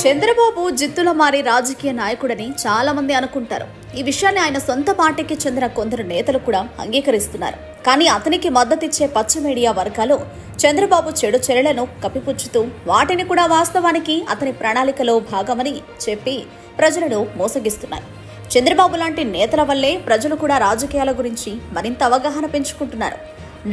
చంద్రబాబు జిత్తుల మారి రాజకీయ నాయకుడని చాలా మంది అనుకుంటారు. ఈ విషయాన్ని ఆయన సొంత పార్టీకి చెందిన కొందరు నేతలు కూడా అంగీకరిస్తున్నారు. కానీ అతనికి మద్దతిచ్చే పచ్చ మీడియా వర్గాలు చంద్రబాబు చెడు చర్యలను కప్పిపుచ్చుతూ వాటిని కూడా వాస్తవానికి అతని ప్రణాళికలో భాగమని చెప్పి ప్రజలను మోసగిస్తున్నారు. చంద్రబాబు లాంటి నేతల వల్లే ప్రజలు కూడా రాజకీయాల గురించి మరింత అవగాహన పెంచుకుంటున్నారు.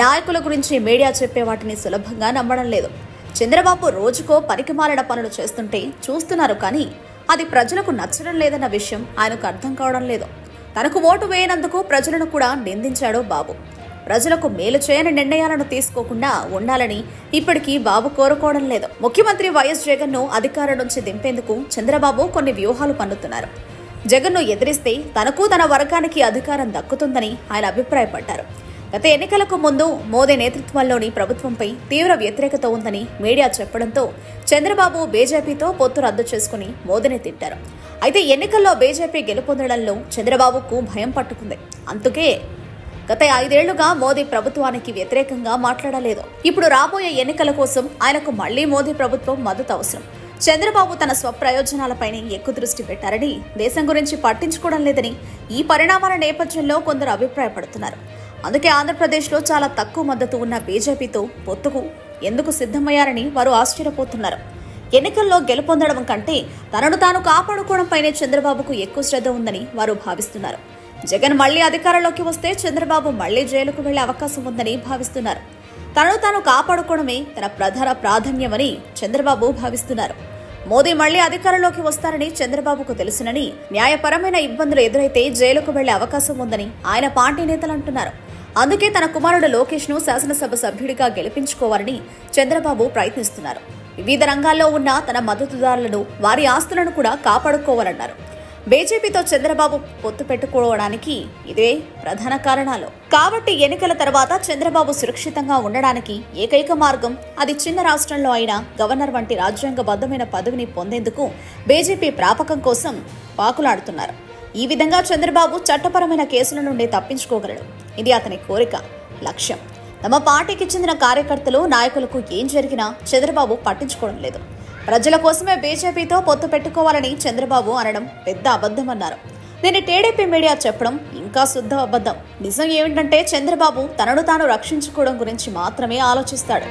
నాయకుల గురించి మీడియా చెప్పే వాటిని సులభంగా నమ్మడం లేదు. చంద్రబాబు రోజుకో పనికిమాలిన పనులు చేస్తుంటే చూస్తున్నారు, కానీ అది ప్రజలకు నచ్చడం లేదన్న విషయం ఆయనకు అర్థం కావడం లేదు. తనకు ఓటు వేయనందుకు ప్రజలను కూడా నిందించాడు బాబు. ప్రజలకు మేలు చేయని నిర్ణయాలను తీసుకోకుండా ఉండాలని ఇప్పటికీ బాబు కోరుకోవడం లేదు. ముఖ్యమంత్రి వైఎస్ జగన్ ను అధికారం నుంచి దింపేందుకు చంద్రబాబు కొన్ని వ్యూహాలు పన్నుతున్నారు. జగన్ ను ఎదిరిస్తే తనకు తన వర్గానికి అధికారం దక్కుతుందని ఆయన అభిప్రాయపడ్డారు. గత ఎన్నికలకు ముందు మోదీ నేతృత్వంలోని ప్రభుత్వంపై తీవ్ర వ్యతిరేకత ఉందని మీడియా చెప్పడంతో చంద్రబాబు బీజేపీతో పొత్తు రద్దు చేసుకుని మోదీని తిట్టారు. అయితే ఎన్నికల్లో బీజేపీ గెలుపొందడంలో చంద్రబాబుకు భయం పట్టుకుంది. అందుకే గత 5 ఏళ్లుగా మోదీ ప్రభుత్వానికి వ్యతిరేకంగా మాట్లాడలేదు. ఇప్పుడు రాబోయే ఎన్నికల కోసం ఆయనకు మళ్లీ మోదీ ప్రభుత్వం మద్దతు అవసరం. చంద్రబాబు తన స్వప్రయోజనాలపైనే ఎక్కువ దృష్టి పెట్టారని, దేశం గురించి పట్టించుకోవడం లేదని ఈ పరిణామాల నేపథ్యంలో కొందరు అభిప్రాయపడుతున్నారు. అందుకే ఆంధ్రప్రదేశ్లో చాలా తక్కువ మద్దతు ఉన్న బీజేపీతో పొత్తుకు ఎందుకు సిద్ధమయ్యారని వారు ఆశ్చర్యపోతున్నారు. ఎన్నికల్లో గెలుపొందడం కంటే తనను తాను కాపాడుకోవడంపైనే చంద్రబాబుకు ఎక్కువ శ్రద్ధ ఉందని వారు భావిస్తున్నారు. జగన్ మళ్లీ అధికారంలోకి వస్తే చంద్రబాబు మళ్లీ జైలుకు వెళ్లే అవకాశం ఉందని భావిస్తున్నారు. తనను తాను కాపాడుకోవడమే తన ప్రధాన ప్రాధాన్యమని చంద్రబాబు భావిస్తున్నారు. మోదీ మళ్లీ అధికారంలోకి వస్తారని చంద్రబాబుకు తెలుసునని, న్యాయపరమైన ఇబ్బందులు ఎదురైతే జైలుకు వెళ్లే అవకాశం ఉందని ఆయన పార్టీ నేతలు అంటున్నారు. అందుకే తన కుమారుడు లోకేష్ ను శాసనసభ సభ్యుడిగా గెలిపించుకోవాలని చంద్రబాబు ప్రయత్నిస్తున్నారు. వివిధ రంగాల్లో ఉన్న తన మద్దతుదారులను, వారి ఆస్తులను కూడా కాపాడుకోవాలన్నారు. బీజేపీతో చంద్రబాబు పొత్తు పెట్టుకోవడానికి ఇదే ప్రధాన కారణాలు. కాబట్టి ఎన్నికల తర్వాత చంద్రబాబు సురక్షితంగా ఉండడానికి ఏకైక మార్గం అది చిన్న రాష్ట్రంలో అయినా గవర్నర్ వంటి రాజ్యాంగబద్ధమైన పదవిని పొందేందుకు బీజేపీ ప్రాపకం కోసం పాకులాడుతున్నారు. ఈ విధంగా చంద్రబాబు చట్టపరమైన కేసుల నుండి తప్పించుకోగలడు. ఇది అతని కోరిక, లక్ష్యం. తమ పార్టీకి చెందిన కార్యకర్తలు, నాయకులకు ఏం జరిగినా చంద్రబాబు పట్టించుకోవడం లేదు. ప్రజల కోసమే బీజేపీతో పొత్తు పెట్టుకోవాలని చంద్రబాబు అనడం పెద్ద అబద్ధమన్నారు. దీన్ని టీడీపీ మీడియా చెప్పడం ఇంకా శుద్ధ అబద్ధం. నిజం ఏమిటంటే చంద్రబాబు తనను తాను రక్షించుకోవడం గురించి మాత్రమే ఆలోచిస్తాడు.